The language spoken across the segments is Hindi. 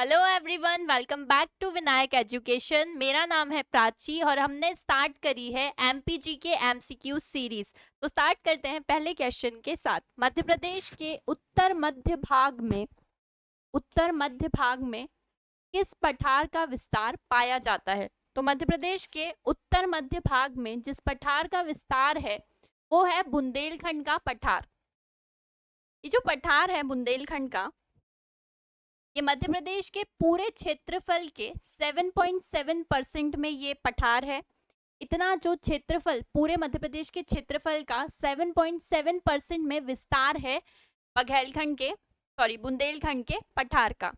Hello everyone, welcome back to Vinayak education. मेरा नाम है प्राची और हमने स्टार्ट करी है एमपीजी के एमसीक्यू सीरीज। तो स्टार्ट करते हैं पहले क्वेश्चन के साथ। मध्य प्रदेश के उत्तर मध्य भाग में किस पठार का विस्तार पाया जाता है? तो मध्य प्रदेश के उत्तर मध्य भाग में जिस पठार का विस्तार है वो है बुंदेलखंड का पठार। ये जो पठार है बुंदेलखंड का, ये मध्य प्रदेश के पूरे क्षेत्रफल के 7.7% में ये पठार है। इतना जो क्षेत्रफल पूरे मध्य प्रदेश के क्षेत्रफल का 7.7% में विस्तार है बुंदेलखंड के पठार का।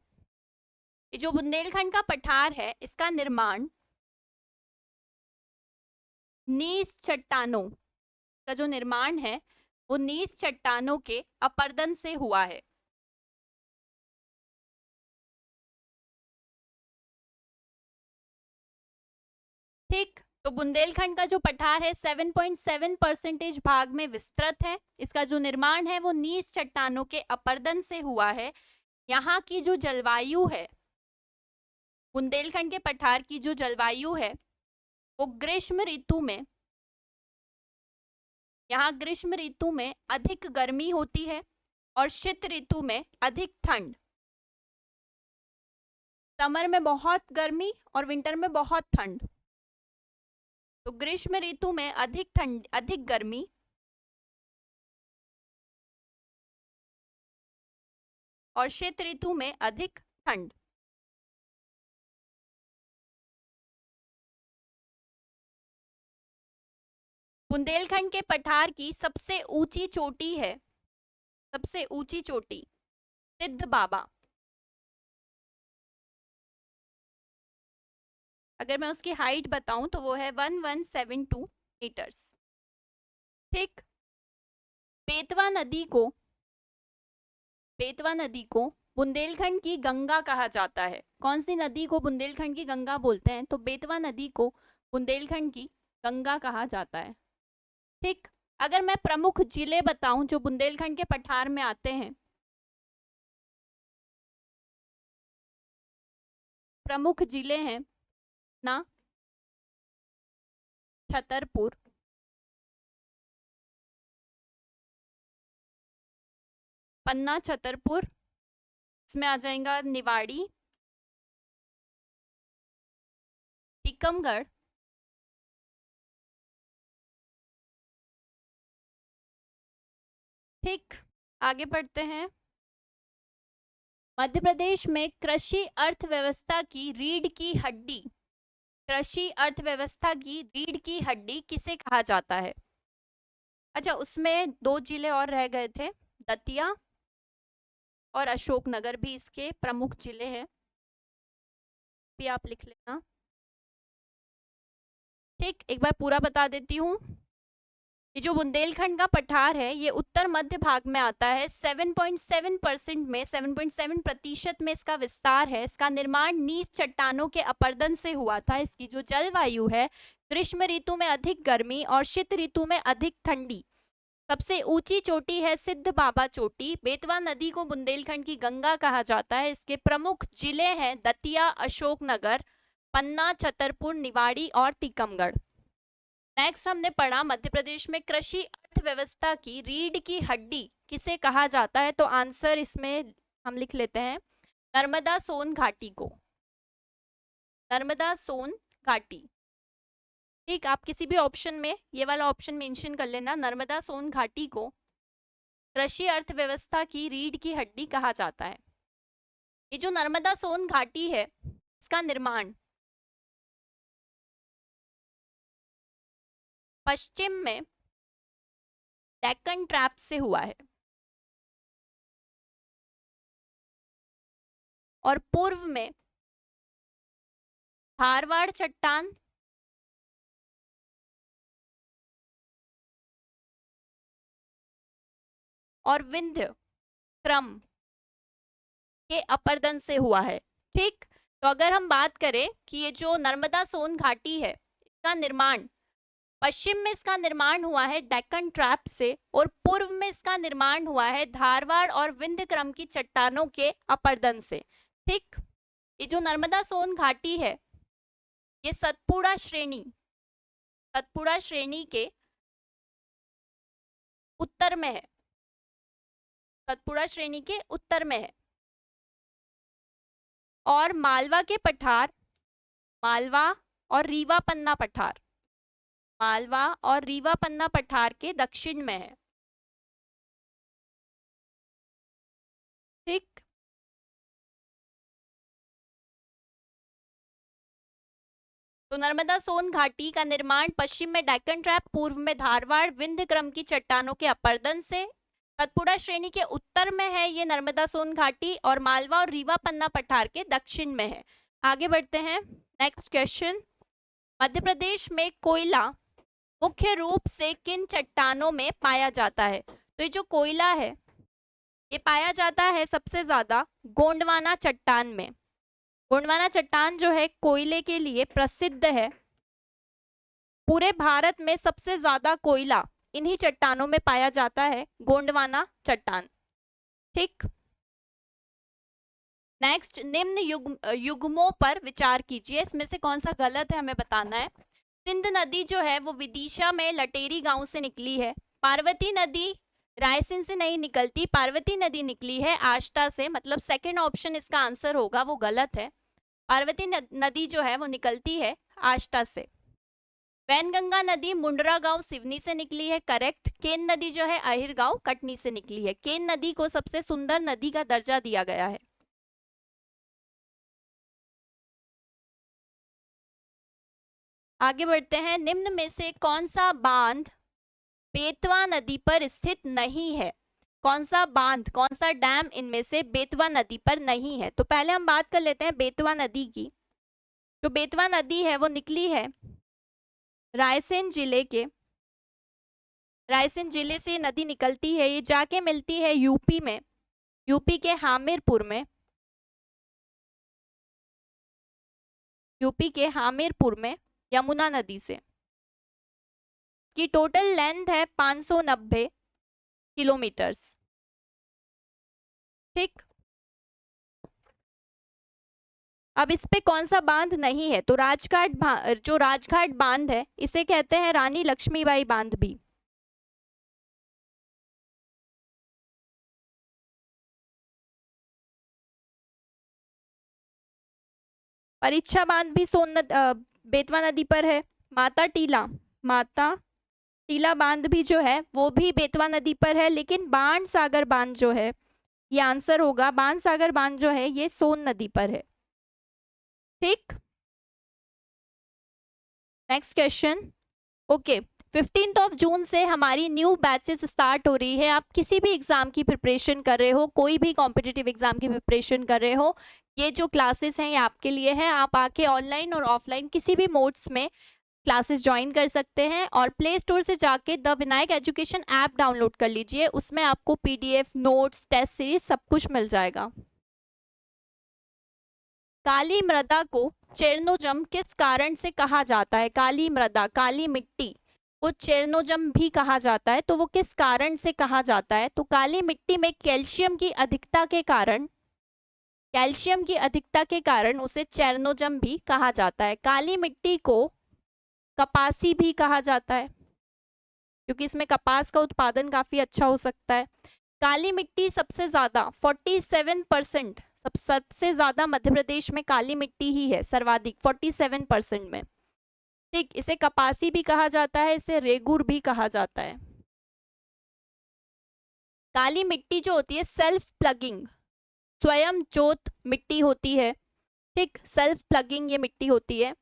ये जो बुंदेलखंड का पठार है इसका निर्माण नीस चट्टानों का जो निर्माण है वो नीस चट्टानों के अपरदन से हुआ है। ठीक, तो बुंदेलखंड का जो पठार है 7.7% भाग में विस्तृत है। इसका जो निर्माण है वो नीस चट्टानों के अपरदन से हुआ है। यहाँ की जो जलवायु है, बुंदेलखंड के पठार की जो जलवायु है वो ग्रीष्म ऋतु में, यहाँ ग्रीष्म ऋतु में अधिक गर्मी होती है और शीत ऋतु में अधिक ठंड। समर में बहुत गर्मी और विंटर में बहुत ठंड। तो ग्रीष्म ऋतु में अधिक ठंड, अधिक गर्मी और शीत ऋतु में अधिक ठंड। बुंदेलखंड के पठार की सबसे ऊंची चोटी है, सबसे ऊंची चोटी सिद्ध बाबा। अगर मैं उसकी हाइट बताऊं तो वो है 1172 मीटर्स। ठीक, बेतवा नदी को बुंदेलखंड की गंगा कहा जाता है। कौन सी नदी को बुंदेलखंड की गंगा बोलते हैं? तो बेतवा नदी को बुंदेलखंड की गंगा कहा जाता है। ठीक, अगर मैं प्रमुख जिले बताऊं जो बुंदेलखंड के पठार में आते हैं, प्रमुख जिले हैं ना छतरपुर, पन्ना छतरपुर, इसमें आ जाएगा निवाड़ी, टीकमगढ़, ठीक, आगे बढ़ते हैं। मध्य प्रदेश में कृषि अर्थव्यवस्था की रीढ़ की हड्डी, कृषि अर्थव्यवस्था की रीढ़ की हड्डी किसे कहा जाता है? अच्छा, उसमें दो जिले और रह गए थे, दतिया और अशोकनगर भी इसके प्रमुख जिले हैं, भी आप लिख लेना। ठीक, एक बार पूरा बता देती हूँ। ये जो बुंदेलखंड का पठार है ये उत्तर मध्य भाग में आता है। 7.7% में 7.7% में इसका विस्तार है। इसका निर्माण नीस चट्टानों के अपरदन से हुआ था। इसकी जो जलवायु है ग्रीष्म ऋतु में अधिक गर्मी और शीत ऋतु में अधिक ठंडी। सबसे ऊंची चोटी है सिद्ध बाबा चोटी। बेतवा नदी को बुंदेलखंड की गंगा कहा जाता है। इसके प्रमुख जिले हैं दतिया, अशोकनगर, पन्ना, छतरपुर, निवाड़ी और टीकमगढ़। नेक्स्ट हमने पढ़ा मध्य प्रदेश में कृषि अर्थव्यवस्था की रीढ़ की हड्डी किसे कहा जाता है? तो आंसर इसमें हम लिख लेते हैं नर्मदा सोन घाटी को, नर्मदा सोन घाटी। ठीक, आप किसी भी ऑप्शन में ये वाला ऑप्शन मेंशन कर लेना, नर्मदा सोन घाटी को कृषि अर्थव्यवस्था की रीढ़ की हड्डी कहा जाता है। ये जो नर्मदा सोन घाटी है इसका निर्माण पश्चिम में डेक्कन ट्रैप से हुआ है और पूर्व में धारवाड़ चट्टान और विंध्य क्रम के अपरदन से हुआ है। ठीक, तो अगर हम बात करें कि ये जो नर्मदा सोन घाटी है इसका निर्माण पश्चिम में इसका निर्माण हुआ है डेक्कन ट्रैप से और पूर्व में इसका निर्माण हुआ है धारवाड़ और विंध्य क्रम की चट्टानों के अपरदन से। ठीक, ये जो नर्मदा सोन घाटी है ये सतपुड़ा श्रेणी के उत्तर में है, सतपुड़ा श्रेणी के उत्तर में है। और मालवा के पठार, मालवा और रीवा पन्ना पठार, मालवा और रीवा पन्ना पठार के दक्षिण में है। ठीक, तो नर्मदा सोन घाटी का निर्माण पश्चिम में डेक्कन ट्रैप, पूर्व में धारवाड़ विंध्य क्रम की चट्टानों के अपरदन से, सतपुड़ा श्रेणी के उत्तर में है ये नर्मदा सोन घाटी, और मालवा और रीवा पन्ना पठार के दक्षिण में है। आगे बढ़ते हैं, नेक्स्ट क्वेश्चन। मध्य प्रदेश में कोयला मुख्य रूप से किन चट्टानों में पाया जाता है? तो ये जो कोयला है ये पाया जाता है सबसे ज्यादा गोंडवाना चट्टान में। गोंडवाना चट्टान जो है कोयले के लिए प्रसिद्ध है। पूरे भारत में सबसे ज्यादा कोयला इन्हीं चट्टानों में पाया जाता है, गोंडवाना चट्टान। ठीक, नेक्स्ट, निम्न युग्मों पर विचार कीजिए, इसमें से कौन सा गलत है हमें बताना है। सिंध नदी जो है वो विदिशा में लटेरी गांव से निकली है। पार्वती नदी रायसेन से नहीं निकलती, पार्वती नदी निकली है आष्टा से, मतलब सेकंड ऑप्शन इसका आंसर होगा, वो गलत है। पार्वती नदी जो है वो निकलती है आष्टा से। वैनगंगा नदी मुंडरा गांव सिवनी से निकली है, करेक्ट। केन नदी जो है अहिर गांव कटनी से निकली है। केन नदी को सबसे सुंदर नदी का दर्जा दिया गया है। आगे बढ़ते हैं, निम्न में से कौन सा बांध बेतवा नदी पर स्थित नहीं है? कौन सा बांध, कौन सा डैम इनमें से बेतवा नदी पर नहीं है? तो पहले हम बात कर लेते हैं बेतवा नदी की। जो बेतवा नदी है वो निकली है रायसेन जिले से नदी निकलती है। ये जाके मिलती है यूपी में, यूपी के हामिरपुर में यमुना नदी से। की टोटल लेंथ है 590 किलोमीटर्स। ठीक, अब इस पे कौन सा बांध नहीं है? तो जो राजघाट बांध है इसे कहते हैं रानी लक्ष्मीबाई बांध भी। परीक्षा बांध भी बेतवा नदी पर है। माता टीला बांध भी जो है वो भी बेतवा नदी पर है, लेकिन बाण सागर बांध जो है, ये आंसर होगा, बाण सागर बांध जो है ये सोन नदी पर है। ठीक, नेक्स्ट क्वेश्चन। ओके, 15 जून से हमारी न्यू बैचेस स्टार्ट हो रही है। आप किसी भी एग्जाम की प्रिपरेशन कर रहे हो, कोई भी कॉम्पिटिटिव एग्जाम की प्रिपरेशन कर रहे हो, ये जो क्लासेस हैं ये आपके लिए हैं। आप आके ऑनलाइन और ऑफलाइन किसी भी मोड्स में क्लासेस ज्वाइन कर सकते हैं, और प्ले स्टोर से जाके the Vinayak education app download कर लीजिए। उसमें आपको पीडीएफ, नोट्स, टेस्ट सीरीज सब कुछ मिल जाएगा। काली मृदा को चेरनोजम किस कारण से कहा जाता है? काली मृदा, काली मिट्टी को चेरनोजम भी कहा जाता है, तो वो किस कारण से कहा जाता है? तो काली मिट्टी में कैल्शियम की अधिकता के कारण उसे चेरनोजम भी कहा जाता है। काली मिट्टी को कपासी भी कहा जाता है, क्योंकि इसमें कपास का उत्पादन काफी अच्छा हो सकता है। काली मिट्टी सबसे ज्यादा 47%, सबसे ज्यादा मध्य प्रदेश में काली मिट्टी ही है, सर्वाधिक 47% में। ठीक, इसे कपासी भी कहा जाता है, इसे रेगुर भी कहा जाता है। काली मिट्टी जो होती है सेल्फ प्लगिंग, स्वयं जोत मिट्टी होती है। ठीक, सेल्फ प्लगिंग ये मिट्टी होती है।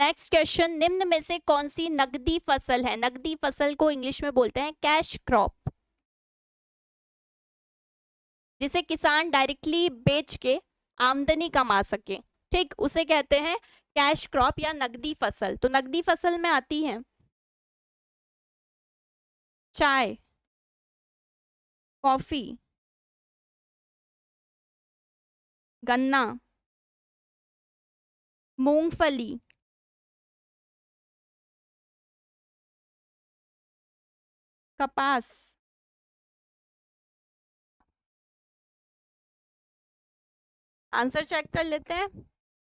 नेक्स्ट क्वेश्चन, निम्न में से कौन सी नकदी फसल है? नकदी फसल को इंग्लिश में बोलते हैं कैश क्रॉप, जिसे किसान डायरेक्टली बेच के आमदनी कमा सके। ठीक, उसे कहते हैं कैश क्रॉप या नकदी फसल। तो नकदी फसल में आती है चाय, कॉफी, गन्ना, मूंगफली, कपास, आंसर चेक कर लेते हैं।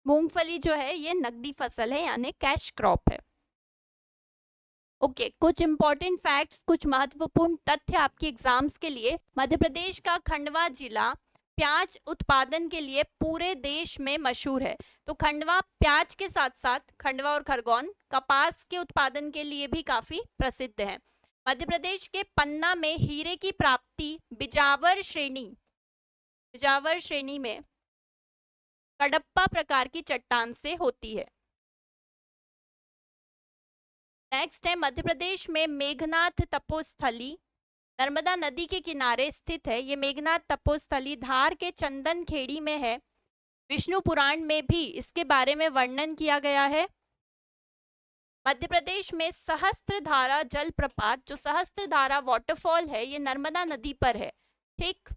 मूंगफली जो है ये नकदी फसल है यानी कैश क्रॉप है। ओके, कुछ इंपॉर्टेंट फैक्ट्स, कुछ महत्वपूर्ण तथ्य आपके एग्जाम्स के लिए। मध्य प्रदेश का खंडवा जिला प्याज उत्पादन के लिए पूरे देश में मशहूर है। तो खंडवा प्याज के साथ साथ खंडवा और खरगोन कपास के उत्पादन के लिए भी काफी प्रसिद्ध है। मध्य प्रदेश के पन्ना में हीरे की प्राप्ति बिजावर श्रेणी में कडप्पा प्रकार की चट्टान से होती है। नेक्स्ट है, मध्य प्रदेश में मेघनाथ तपोस्थली नर्मदा नदी के किनारे स्थित है। ये मेघनाथ तपोस्थली धार के चंदन खेड़ी में है। विष्णु पुराण में भी इसके बारे में वर्णन किया गया है। मध्य प्रदेश में सहस्त्रधारा जलप्रपात, जो सहस्त्रधारा वाटरफॉल है, ये नर्मदा नदी पर है। ठीक।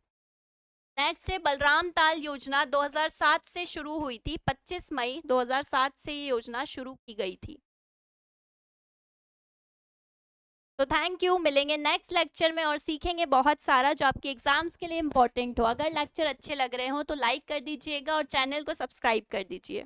नेक्स्ट है, बलराम ताल योजना 2007 से शुरू हुई थी। 25 मई 2007 से ये योजना शुरू की गई थी। तो थैंक यू, मिलेंगे नेक्स्ट लेक्चर में और सीखेंगे बहुत सारा जो आपके एग्जाम्स के लिए इंपॉर्टेंट हो। अगर लेक्चर अच्छे लग रहे हो तो लाइक कर दीजिएगा और चैनल को सब्सक्राइब कर दीजिए।